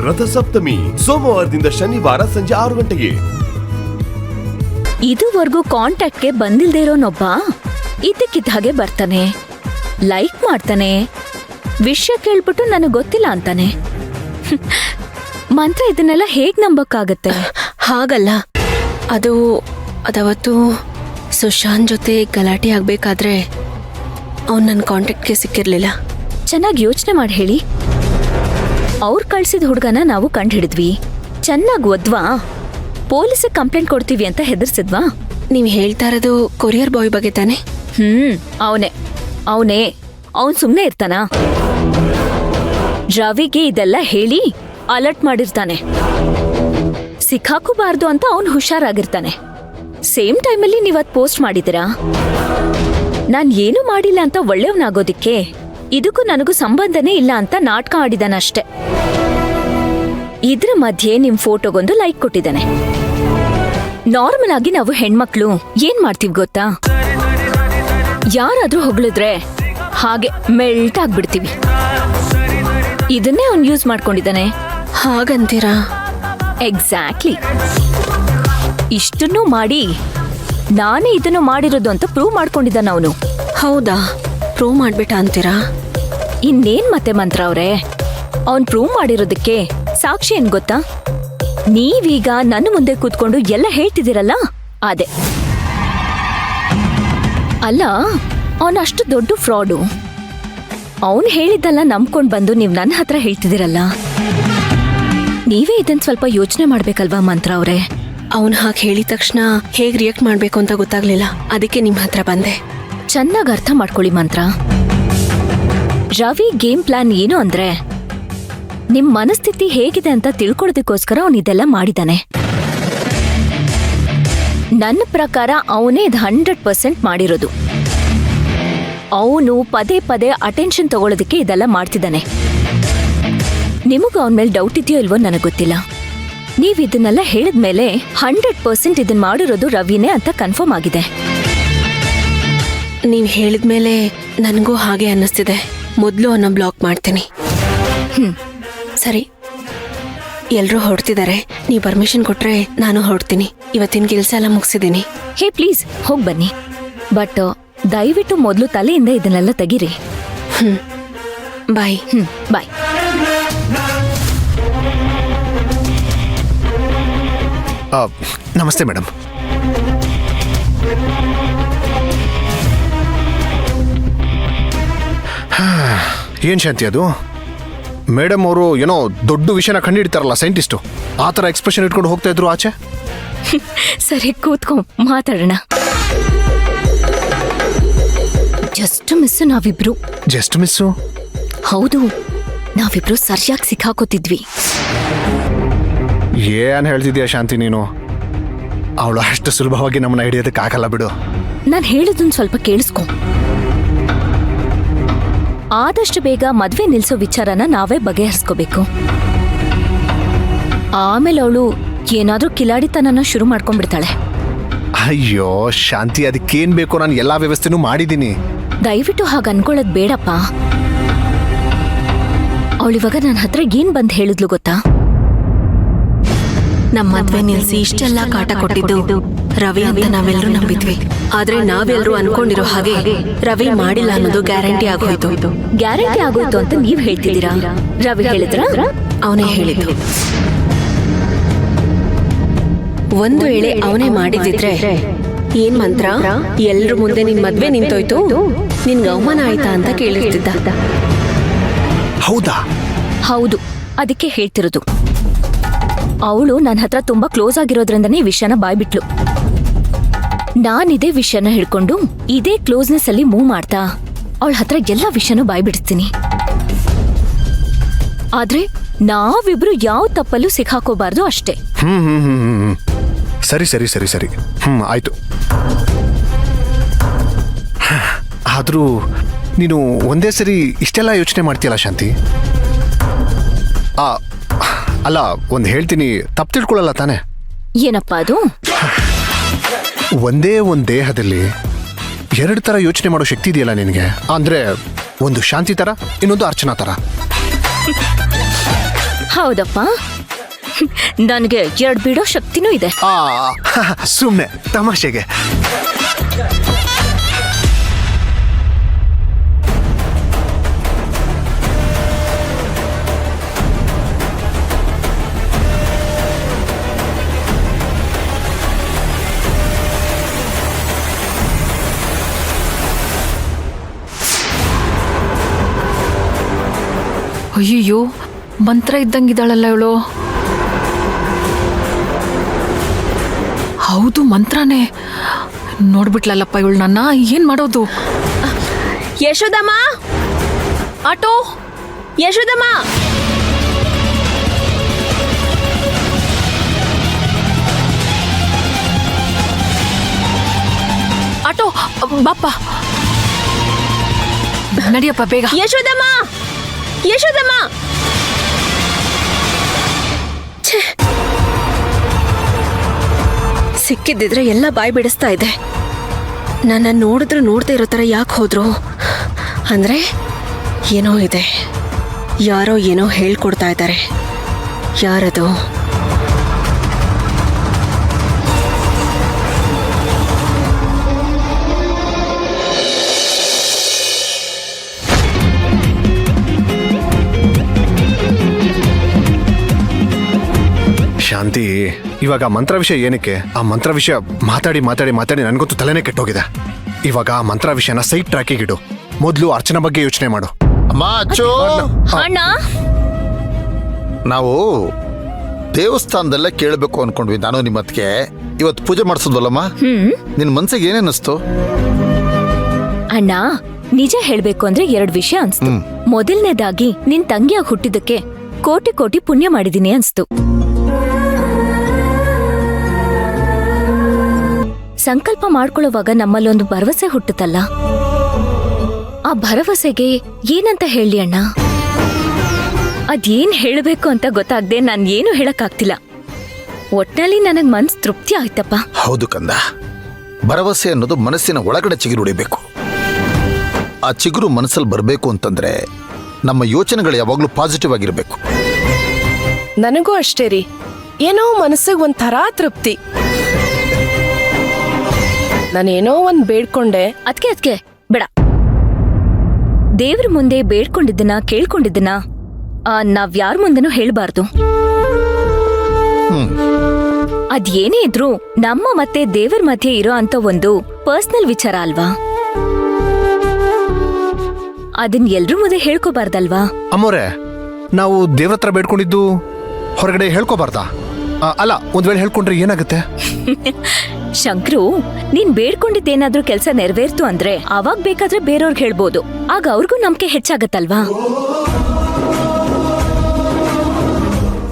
ರಥಸಪ್ತಮಿ ಸೋಮವಾರದಿಂದ ಶನಿವಾರ ಸಂಜೆ 6 ಗಂಟೆಗೆ. ಇದುವರೆಗೂ ಕಾಂಟ್ಯಾಕ್ಟ್ಗೆ ಬಂದಿಲ್ದೇ ಇರೋನೊಬ್ಬ ಇದ್ದಕ್ಕಿದ್ದ ಹಾಗೆ ಬರ್ತಾನೆ, ಲೈಕ್ ಮಾಡ್ತಾನೆ, ವಿಷಯ ಕೇಳ್ಬಿಟ್ಟು ನನಗೆ ಗೊತ್ತಿಲ್ಲ ಅಂತಾನೆ. ಮಂತ್ರ ಇದನ್ನೆಲ್ಲ ಹೇಗ್ ನಂಬಕ್ಕಾಗತ್ತೆ? ಹಾಗಲ್ಲ, ಅದವತ್ತು ಸುಶಾಂತ್ ಜೊತೆ ಗಲಾಟೆ ಆಗ್ಬೇಕಾದ್ರೆ ಅವ್ನು ನನ್ನ ಕಾಂಟ್ಯಾಕ್ಟ್ಗೆ ಸಿಕ್ಕಿರ್ಲಿಲ್ಲ. ಚೆನ್ನಾಗಿ ಯೋಚನೆ ಮಾಡಿ ಹೇಳಿ. ಅವ್ರು ಕಳ್ಸಿದ ಹುಡುಗನ ನಾವು ಕಂಡು ಹಿಡಿದ್ವಿ, ಚೆನ್ನಾಗಿ ಒದ್ವಾ, ಪೊಲೀಸಿಗೆ ಕಂಪ್ಲೇಂಟ್ ಕೊಡ್ತೀವಿ ಅಂತ ಹೆದರ್ಸಿದ್ವಾ? ನೀವು ಹೇಳ್ತಾ ಇರೋದು ಕೊರಿಯರ್ ಬಾಯ್ ಬಗ್ಗೆ ತಾನೆ? ಅವನೇ ಅವನ್ ಸುಮ್ನೆ ಇರ್ತಾನ? ರವಿಗೆ ಇದೆಲ್ಲ ಹೇಳಿ ಅಲರ್ಟ್ ಮಾಡಿರ್ತಾನೆ, ಸಿಕ್ಕಾಕೋಬಾರ್ದು ಅಂತ ಅವನು ಹುಷಾರಾಗಿರ್ತಾನೆ. ಸೇಮ್ ಟೈಮಲ್ಲಿ ನೀವತ್ ಪೋಸ್ಟ್ ಮಾಡಿದಿರಾ, ನಾನ್ ಏನು ಮಾಡಿಲ್ಲ ಅಂತ ಒಳ್ಳೆಯವನಾಗೋದಿಕ್ಕೆ ಇದಕ್ಕೂ ನನಗೂ ಸಂಬಂಧನೇ ಇಲ್ಲ ಅಂತ ನಾಟಕ ಆಡಿದಾನಷ್ಟೆ. ಇದ್ರ ಮಧ್ಯೆ ನಿಮ್ ಫೋಟೋಗೊಂದು ಲೈಕ್ ಕೊಟ್ಟಿದ್ದಾನೆ. ನಾರ್ಮಲ್ ಆಗಿ ನಾವು ಹೆಣ್ಮಕ್ಳು ಏನ್ ಮಾಡ್ತೀವಿ ಗೊತ್ತಾ? ಯಾರಾದ್ರೂ ಹೊಗಳಿದ್ರೆ ಹಾಗೆ ಮೆಲ್ಟ್ ಆಗ್ಬಿಡ್ತೀವಿ. ಇದನ್ನೇ ಅವ್ನು ಯೂಸ್ ಮಾಡ್ಕೊಂಡಿದ್ದಾನೆ. ಹಾಗಂತೀರಾ? ಎಕ್ಸಾಕ್ಟ್ಲಿ. ಇಷ್ಟನ್ನು ಮಾಡಿ ನಾನೇ ಇದನ್ನು ಮಾಡಿರೋದು ಅಂತ ಪ್ರೂವ್ ಮಾಡ್ಕೊಂಡಿದ್ದಾನ ಅವನು. ಹೌದಾ? ಪ್ರೂವ್ ಮಾಡ್ಬಿಟ್ಟ ಅಂತೀರಾ? ಇನ್ನೇನ್ ಮತ್ತೆ ಮಂತ್ರ ಅವ್ರೆ, ಅವನ್ ಪ್ರೂವ್ ಮಾಡಿರೋದಕ್ಕೆ ಸಾಕ್ಷಿ ಏನ್ ಗೊತ್ತಾ? ನೀವೀಗ ನನ್ನ ಮುಂದೆ ಕೂತ್ಕೊಂಡು ಎಲ್ಲ ಹೇಳ್ತಿದ್ದೀರಲ್ಲ ಅದೇ. ಅಲ್ಲ, ಅವನ್ ಅಷ್ಟು ದೊಡ್ಡ ಫ್ರಾಡು. ಅವನ್ ಹೇಳಿದ್ದಲ್ಲ ನಂಬ್ಕೊಂಡ್ ಬಂದು ನೀವ್ ನನ್ನ ಹತ್ರ ಹೇಳ್ತಿದ್ದೀರಲ್ಲ, ನೀವೇ ಇದನ್ ಸ್ವಲ್ಪ ಯೋಚನೆ ಮಾಡ್ಬೇಕಲ್ವಾ ಮಂತ್ರ ಅವ್ರೆ? ಅವನು ಹಾಗೆ ಹೇಳಿದ ತಕ್ಷಣ ಹೇಗ್ ರಿಯಾಕ್ಟ್ ಮಾಡ್ಬೇಕು ಅಂತ ಗೊತ್ತಾಗ್ಲಿಲ್ಲ, ಅದಕ್ಕೆ ನಿಮ್ ಹತ್ರ ಬಂದೆ. ಚೆನ್ನಾಗಿ ಅರ್ಥ ಮಾಡ್ಕೊಳ್ಳಿ ಮಂತ್ರ. ರವಿ ಗೇಮ್ ಪ್ಲಾನ್ ಏನು ಅಂದ್ರೆ ನಿಮ್ ಮನಸ್ಥಿತಿ ಹೇಗಿದೆ ಅಂತ ತಿಳ್ಕೊಳ್ಳೋದಕ್ಕೋಸ್ಕರ ಅವನ್ ಇದೆಲ್ಲ ಮಾಡಿದಾನೆ. ನನ್ನ ಪ್ರಕಾರ ಅವನೇ 100% ಮಾಡಿರೋದು. ಅವನು ಪದೇ ಪದೇ ಅಟೆನ್ಷನ್ ತಗೊಳ್ಳೋದಕ್ಕೆ ಇದೆಲ್ಲ ಮಾಡ್ತಿದ್ದಾನೆ. ನಿಮಗೂ ಅವನ ಮೇಲೆ ಡೌಟ್ ಇದೆಯೋ ಇಲ್ವೋ ನನಗೆ ಗೊತ್ತಿಲ್ಲ. ನೀವ್ ಇದನ್ನೆಲ್ಲ ಹೇಳಿದ್ಮೇಲೆ 100% ಇದನ್ ಮಾಡಿರೋದು ರವಿನೇ ಅಂತ ಕನ್ಫರ್ಮ್ ಆಗಿದೆ. ನೀವ್ ಹೇಳಿದ್ಮೇಲೆ ನನಗೂ ಹಾಗೆ ಅನ್ನಿಸ್ತಿದೆ. ಮೊದಲು ಅವನ್ನ ಬ್ಲಾಕ್ ಮಾಡ್ತೀನಿ. ಸರಿ, ಎಲ್ರೂ ಹೊರಡ್ತಿದ್ದಾರೆ. ನೀವು ಪರ್ಮಿಷನ್ ಕೊಟ್ರೆ ನಾನು ಹೊರಡ್ತೀನಿ. ಇವತ್ತಿನ ಕೆಲಸ ಎಲ್ಲ ಮುಗಿಸಿದ್ದೀನಿ. ಹೇ ಪ್ಲೀಸ್ ಹೋಗ್ ಬನ್ನಿ, ಬಟ್ ದಯವಿಟ್ಟು ಮೊದಲು ತಲೆಯಿಂದ ಇದನ್ನೆಲ್ಲ ತೆಗೀರಿ. ಬಾಯ್. ಬಾಯ್. ನಮಸ್ತೆ ಮೇಡಮ್. ಏನ್ ಶಾಂತಿ ಅದು? ಮೇಡಮ್ ಅವರು ಏನೋ ದೊಡ್ಡ ವಿಷಯನ ಕಂಡುಹಿಡ್ತಾರಲ್ಲ, ಸೈಂಟಿಸ್ಟು, ಆ ಥರ ಎಕ್ಸ್ಪ್ರೆಷನ್ ಇಟ್ಕೊಂಡು ಹೋಗ್ತಾ ಇದ್ರು ಆಚೆ. ಸರಿ ಕೂತ್ಕೊ, ಮಾತಾಡೋಣ. ಜಸ್ಟ್ ಮಿಸ್ ನಾವಿಬ್ರು. Just miss? ಹೌದು, ನಾವಿಬ್ರು ಸರಿಯಾಗಿ ಸಿಕ್ಕಾಕೋತಿದ್ವಿ. ಏನ್ ಹೇಳ್ತಿದ್ಯಾ ಶಾಂತಿ ನೀನು? ಅವಳು ಅಷ್ಟು ಸುಲಭವಾಗಿ ನಮ್ಮನ್ನ ಹಿಡಿಯೋದಕ್ಕೆ ಆಗಲ್ಲ ಬಿಡು. ನಾನು ಹೇಳೋದನ್ನ ಸ್ವಲ್ಪ ಕೇಳಿಸ್ಕೊ. ಆದಷ್ಟು ಬೇಗ ಮದ್ವೆ ನಿಲ್ಸೋ ವಿಚಾರನ ನಾವೇ ಬಗೆಹರಿಸ್ಕೋಬೇಕು. ಆಮೇಲೆ ಅವಳು ಏನಾದ್ರೂ ಕಿಲಾಡಿತನನ ಶುರು ಮಾಡ್ಕೊಂಡ್ಬಿಡ್ತಾಳೆ. ಅಯ್ಯೋ ಶಾಂತಿ, ಅದಕ್ಕೇನ್ ಬೇಕೋ ನಾನು ಎಲ್ಲಾ ವ್ಯವಸ್ಥೆನೂ ಮಾಡಿದ್ದೀನಿ. ದಯವಿಟ್ಟು ಹಾಗೆ ಅನ್ಕೊಳ್ಳೋದು ಬೇಡಪ್ಪ. ಅವಳಿವಾಗ ನನ್ನ ಹತ್ರ ಏನ್ ಬಂದ್ ಹೇಳಿದ್ಲು ಗೊತ್ತಾ? ನಮ್ಮ ಮದ್ವೆ ನಿಲ್ಸಿ ಇಷ್ಟೆಲ್ಲ ಕಾಟ ಕೊಟ್ಟಿದ್ದು ರವಿ ಅಂತ ನಾವೆಲ್ಲರೂ ನಂಬಿದ್ವಿ. ಆದ್ರೆ ನಾವೆಲ್ಲರೂ ಅನ್ಕೊಂಡಿರೋ ಹಾಗೆ ರವಿ ಮಾಡಿಲ್ಲ ಅನ್ನೋದು ಗ್ಯಾರಂಟಿ ಆಗೋಯ್ತು. ಗ್ಯಾರಂಟಿ ಆಗೋಯ್ತು ಅಂತ ನೀವ್ ಹೇಳ್ತಿದ್ದೀರಾ? ರವಿ ಹೇಳಿದ್ರ? ಅವನೇ ಹೇಳಿದ್ದು. ಒಂದು ವೇಳೆ ಅವನೇ ಮಾಡಿದಿದ್ರೆ ಏನ್ ಮಂತ್ರ, ಎಲ್ರ ಮುಂದೆ ನಿನ್ ಮದ್ವೆ ನಿಂತೋಯ್ತು, ನಿನ್ಗೆ ಅವಮಾನ ಆಯ್ತಾ ಅಂತ ಕೇಳಿರ್ತಿದ್ದ. ಹೌದಾ? ಹೌದು, ಅದಕ್ಕೆ ಹೇಳ್ತಿರೋದು. ಅವಳು ನನ್ನ ಹತ್ರ ತುಂಬಾ ಕ್ಲೋಸ್ ಆಗಿರೋದ್ರಿಂದನೇ ವಿಷಯನ ಬಾಯ್ಬಿಟ್ಲು. ನಾನಿದೇ ವಿಷಯನ ಹಿಡ್ಕೊಂಡು ಇದೇ ಕ್ಲೋಸ್ನೆಸ್ ಅಲ್ಲಿ ಮೂವ್ ಮಾಡ್ತಾ ಅವಳ ಹತ್ರ ಎಲ್ಲ ವಿಷಯನೂ ಬಾಯ್ಬಿಡ್ತೀನಿ. ಆದ್ರೆ ನಾವಿಬ್ರು ಯಾವ ತಪ್ಪಲ್ಲೂ ಸಿಕ್ಕಾಕೋಬಾರ್ದು ಅಷ್ಟೇ. ಸರಿ ಸರಿ ಸರಿ ಸರಿ, ಆಯ್ತು. ಆದ್ರೂ ನೀನು ಒಂದೇ ಸರಿ ಇಷ್ಟೆಲ್ಲ ಯೋಚನೆ ಮಾಡ್ತೀಯಲ್ಲ ಶಾಂತಿ? ಅಲ್ಲ, ಒಂದು ಹೇಳ್ತೀನಿ, ತಪ್ಪು ತಿಳ್ಕೊಳ್ಳಲ್ಲ ತಾನೆ? ಏನಪ್ಪ ಅದು? ಒಂದೇ ಒಂದು ದೇಹದಲ್ಲಿ 2 ತರ ಯೋಚನೆ ಮಾಡೋ ಶಕ್ತಿ ಇದೆಯಲ್ಲ ನಿನಗೆ. ಅಂದ್ರೆ ಒಂದು ಶಾಂತಿ ತರ, ಇನ್ನೊಂದು ಅರ್ಚನಾ ತರ. ಹೌದಪ್ಪ, ನನಗೆ 2 ಬಿಡೋ ಶಕ್ತಿನೂ ಇದೆ. ಸುಮ್ಮನೆ ತಮಾಷೆಗೆ. ಅಯ್ಯಯ್ಯೋ, ಮಂತ್ರ ಇದ್ದಂಗಿದ್ದಾಳಲ್ಲ ಇವಳು. ಹೌದು, ಮಂತ್ರನೇ. ನೋಡ್ಬಿಟ್ಲಲ್ಲಪ್ಪ ಇವಳು. ನನ್ನ ಏನ್ ಮಾಡೋದು? ಯಶೋದಮ್ಮ, ಆಟೋ, ಯಶೋದಮ್ಮ. ಆಟೋ, ಬಾಪ್ಪ, ನಡಿಯಪ್ಪ ಬೇಗ. ಯಶೋದಮ್ಮ, ಯಶೋದಮ್ಮ. ಸಿಕ್ಕಿದ್ದಿದ್ರೆ ಎಲ್ಲ ಬಾಯಿ ಬಿಡಿಸ್ತಾ ಇದೆ. ನನ್ನ ನೋಡಿದ್ರು ನೋಡ್ತಾ ಇರೋ ಥರ ಯಾಕೆ ಹೋದ್ರು? ಅಂದರೆ ಏನೋ ಇದೆ, ಯಾರೋ ಏನೋ ಹೇಳ್ಕೊಡ್ತಾ ಇದ್ದಾರೆ. ಯಾರದು? ಶಾಂತಿ, ಇವಾಗ ಮಂತ್ರ ವಿಷಯ ಏನಕ್ಕೆ? ಆ ಮಂತ್ರ ವಿಷಯ ಮಾತಾಡಿ ಮಾತಾಡಿ ಮಾತಾಡಿ ನನಗೊತ್ತು ತಲೆನೇ ಕೆಟ್ಟೋಗಿದೆ. ಇವಾಗ ಆ ಮಂತ್ರ ವಿಷಯನ ಸೈಡ್ ಟ್ರ್ಯಾಕಿಗೆ ಇಡು. ಮೊದಲು ಅರ್ಚನಾ ಬಗ್ಗೆ ಯೋಚನೆ ಮಾಡು. ಅಮ್ಮ, ಅಚ್ಚು, ಅಣ್ಣ, ನಾವು ದೇವಸ್ಥಾನದಲ್ಲೇ ಕೇಳಬೇಕು ಅನ್ಕೊಂಡ್ವಿ. ನಾನು ನಿಮ್ಮ ಅತ್ತಿಗೆ ಇವತ್ತು ಪೂಜೆ ಮಾಡಿಸೋದಲ್ಲಮ್ಮ. ನಿನ್ ಮನ್ಸಿಗೆ ಏನೇನಿಸ್ತು? ಅಣ್ಣ, ನಿಜ ಹೇಳ್ಬೇಕು ಅಂದ್ರೆ 2 ವಿಷಯ ಅನ್ಸ್ತು. ಮೊದಲನೇದಾಗಿ ನಿನ್ ತಂಗಿಯಾಗಿ ಹುಟ್ಟಿದಕ್ಕೆ ಕೋಟಿ ಕೋಟಿ ಪುಣ್ಯ ಮಾಡಿದೀನಿ ಅನ್ಸ್ತು. ಸಂಕಲ್ಪ ಮಾಡ್ಕೊಳ್ಳುವಾಗ ನಮ್ಮಲ್ಲೊಂದು ಭರವಸೆ ಹುಟ್ಟುತ್ತಲ್ಲ, ಆ ಭರವಸೆಗೆ ಏನಂತ ಹೇಳಿ ಅಣ್ಣ? ಅದೇನ್ ಹೇಳಬೇಕು ಅಂತ ಗೊತ್ತಾಗ್ದೆ ನಾನು ಏನು ಹೇಳಕ್ಕಾಗ್ತಿಲ್ಲ. ಒಟ್ನಲ್ಲಿ ನನಗ್ ಮನ್ಸ್ ತೃಪ್ತಿ ಆಯ್ತಪ್ಪ. ಹೌದು ಕಂದ, ಭರವಸೆ ಅನ್ನೋದು ಮನಸ್ಸಿನ ಒಳಗಡೆ ಚಿಗುರು ಹೊಡಿಬೇಕು. ಆ ಚಿಗುರು ಮನಸ್ಸಲ್ಲಿ ಬರಬೇಕು ಅಂತಂದ್ರೆ ನಮ್ಮ ಯೋಚನೆಗಳು ಯಾವಾಗ್ಲೂ ಪಾಸಿಟಿವ್ ಆಗಿರ್ಬೇಕು. ನನಗೂ ಅಷ್ಟೇ ರೀ, ಏನೋ ಮನಸ್ಸಿಗೆ ಒಂಥರ ತೃಪ್ತಿ. ನಾನೇನೋ ಒಂದ್ ಬೇಡ್ಕೊಂಡೆ. ಅದ್ಕೆ ಬೇಡ. ದೇವ್ರ ಮುಂದೆ ಬೇಡ್ಕೊಂಡಿದ್ದನ್ನ ಕೇಳ್ಕೊಂಡಿದ್ದನ್ನ ನಾವ್ ಯಾರ ಮುಂದೆನೂ ಹೇಳ್ಬಾರ್ದು. ಅದೇನೇ ಇದ್ರೂ ನಮ್ಮ ಮತ್ತೆ ದೇವರ ಮಧ್ಯೆ ಇರೋ ಅಂತ ಒಂದು ಪರ್ಸನಲ್ ವಿಚಾರ ಅಲ್ವಾ? ಅದನ್ ಎಲ್ರ ಮುಂದೆ ಹೇಳ್ಕೋಬಾರ್ದಲ್ವಾ? ಅಮ್ಮೋರೆ, ನಾವು ದೇವ್ರ ಹತ್ರ ಬೇಡ್ಕೊಂಡಿದ್ದು ಹೊರಗಡೆ ಹೇಳ್ಕೋಬಾರ್ದಾ? ಅಲ್ಲ, ಒಂದ್ ವೇಳೆ ಹೇಳ್ಕೊಂಡ್ರೆ ಏನಾಗುತ್ತೆ? ಶಂಕ್ರು, ನೀನ್ ಬೇಡ್ಕೊಂಡಿದ್ದೇನಾದ್ರೂ ಕೆಲ್ಸ ನೆರವೇರ್ತು ಅಂದ್ರೆ ಅವಾಗ ಬೇಕಾದ್ರೆ ಬೇರೆಯವ್ರಿಗೆ ಹೇಳ್ಬೋದು. ಆಗ ಅವ್ರಿಗೂ ನಂಬಿಕೆ ಹೆಚ್ಚಾಗತ್ತಲ್ವಾ?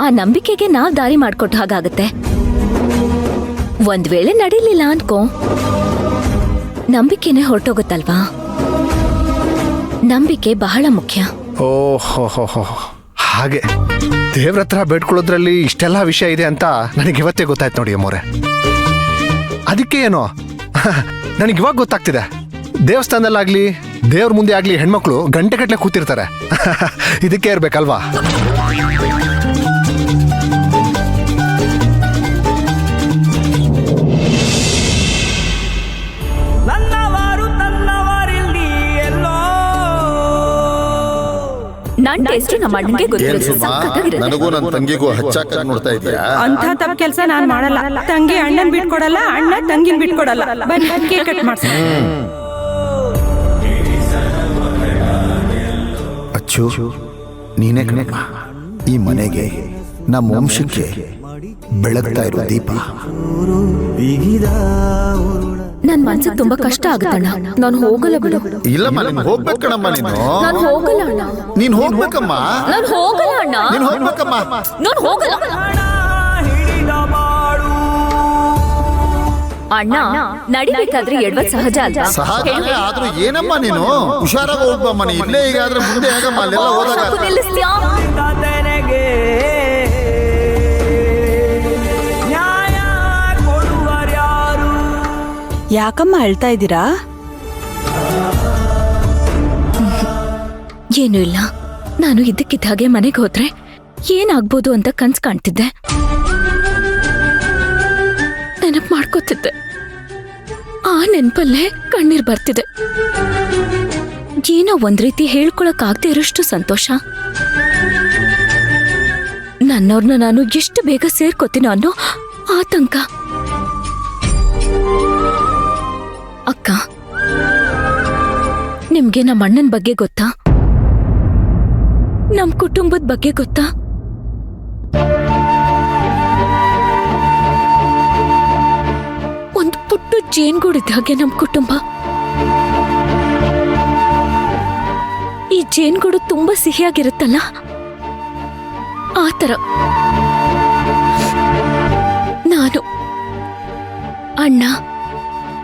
ಆ ನಂಬಿಕೆಗೆ ನಾವ್ ದಾರಿ ಮಾಡ್ಕೊಟ್ಟ ಹಾಗಾಗತ್ತೆ. ಒಂದ್ ವೇಳೆ ನಡೀಲಿಲ್ಲ ಅನ್ಕೋ, ನಂಬಿಕೆನೆ ಹೊರಟೋಗುತ್ತಲ್ವಾ? ನಂಬಿಕೆ ಬಹಳ ಮುಖ್ಯ. ಓಹೋ, ಹಾಗೆ ದೇವ್ರ ಹತ್ರ ಬೇಡ್ಕೊಳ್ಳೋದ್ರಲ್ಲಿ ಇಷ್ಟೆಲ್ಲ ವಿಷಯ ಇದೆ ಅಂತ ನನಗೆ ಇವತ್ತೇ ಗೊತ್ತಾಯ್ತು ನೋಡಿ ಅಮ್ಮೋರೆ. ಅದಕ್ಕೆ ಏನೋ ನನಗೆ ಇವಾಗ ಗೊತ್ತಾಗ್ತಿದೆ. ದೇವಸ್ಥಾನದಲ್ಲಾಗ್ಲಿ ದೇವ್ರ ಮುಂದೆ ಆಗ್ಲಿ ಹೆಣ್ಮಕ್ಳು ಗಂಟೆಗಟ್ಟಲೆ ಕೂತಿರ್ತಾರೆ. ಇದಕ್ಕೆ ಇರ್ಬೇಕಲ್ವಾ? ನನ್ ಟೇಸ್ಟ್ ನಮ್ಮ ಅಣ್ಣಂಗೆ ಗೊತ್ತಿರುತ್ತೆ. ನನಗೂ ನನ್ನ ತಂಗಿಗೂ ಹಚ್ಚಾಕ ನೋಡ್ತಾ ಇದೀಯಾ? ಅಂತ ತಪ್ಪ ಕೆಲಸ ನಾನ್ ಮಾಡಲ್ಲ. ತಂಗಿ ಅಣ್ಣನ್ ಬಿಟ್ಕೊಡಲ್ಲ, ಅಣ್ಣ ತಂಗಿನ್ ಬಿಟ್ಕೊಡಲ್ಲ. ಬನ್ನಿ ಕೇಕ್ ಕಟ್ ಮಾಡ್ಸ. ಅಚ್ಚು, ನೀನೇ ಕಣಪ್ಪ ಈ ಮನೆಗೆ, ನಮ್ಮ ವಂಶಕ್ಕೆ ಬೆಳಗ್ತಾ ಇರೋ ದೀಪ. ನನ್ ಮನ್ಸಿಗೆ ತುಂಬಾ ಕಷ್ಟ ಆಗುತ್ತಣ್ಣ. ನಾನು ಹೋಗಲ್ಲ ಬಿಡು. ಇಲ್ಲಮ್ಮ, ನೀನ್ ಹೋಗ್ಬೇಕಣಮ್ಮ. ನಾನು ಹೋಗಲ್ಲ ಅಣ್ಣ. ನೀನ್ ಹೋಗ್ಬೇಕಮ್ಮ. ನಾನು ಹೋಗಲ್ಲ ಅಣ್ಣ. ನೀನ್ ಹೋಗ್ಬೇಕಮ್ಮ. ನಾನು ಹೋಗಲ್ಲ ಅಣ್ಣ. ನಡಿಬೇಕಾದ್ರೆ ಎಡವತ್ ಸಹಜ ಅಲ್ವಾ? ಸಹಜ, ಆದ್ರೂ ಏನಮ್ಮ ನೀನು ಹುಷಾರಾಗಿ ಹೋಗ್ಬಮ್ಮ. ನೀ ಇಲ್ಲೇ ಈಗ ಆದ್ರೆ ಮುಂದೆ ಆಗಮ್ಮ. ಅಲ್ಲೆಲ್ಲ ಹೋದಾಗ ನಿಲ್ಲಿಸ್ತೀಯಾ? ಯಾಕಮ್ಮ ಅಳ್ತಾ ಇದ್ದೀರಾ? ಏನೂ ಇಲ್ಲ. ನಾನು ಇದ್ದಕ್ಕಿದ್ದ ಹಾಗೆ ಮನೆಗೆ ಹೋದ್ರೆ ಏನಾಗ್ಬೋದು ಅಂತ ಕನ್ಸ್ ಕಾಣ್ತಿದ್ದೆ. ನೆನಪು ಮಾಡ್ಕೋತಿದ್ದೆ. ಆ ನೆನಪಲ್ಲೇ ಕಣ್ಣೀರ್ ಬರ್ತಿದೆ. ಏನೋ ಒಂದ್ ರೀತಿ ಹೇಳ್ಕೊಳಕ್ಕಾಗದೆ ಇರೋಷ್ಟು ಸಂತೋಷ. ನನ್ನವ್ರನ್ನ ನಾನು ಎಷ್ಟು ಬೇಗ ಸೇರ್ಕೋತೀನೋ ಅನ್ನೋ ಆತಂಕ. ಅಕ್ಕ, ನಿಮ್ಗೆ ನಮ್ಮ ಅಣ್ಣನ ಬಗ್ಗೆ ಗೊತ್ತಾ? ನಮ್ ಕುಟುಂಬದ ಬಗ್ಗೆ ಗೊತ್ತಾ? ಒಂದು ಪುಟ್ಟ ಜೇನ್ಗೂಡಿದ್ದ ಹಾಗೆ ನಮ್ ಕುಟುಂಬ. ಈ ಜೇನ್ಗೂಡು ತುಂಬಾ ಸಿಹಿಯಾಗಿರುತ್ತಲ್ಲ, ಆ ಥರ ನಾನು, ಅಣ್ಣ,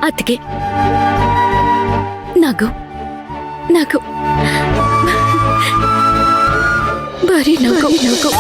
ಅತ್ತಿಗೆ, ನಗು ನಗು, ಬರೀ ನಗು ನಗು.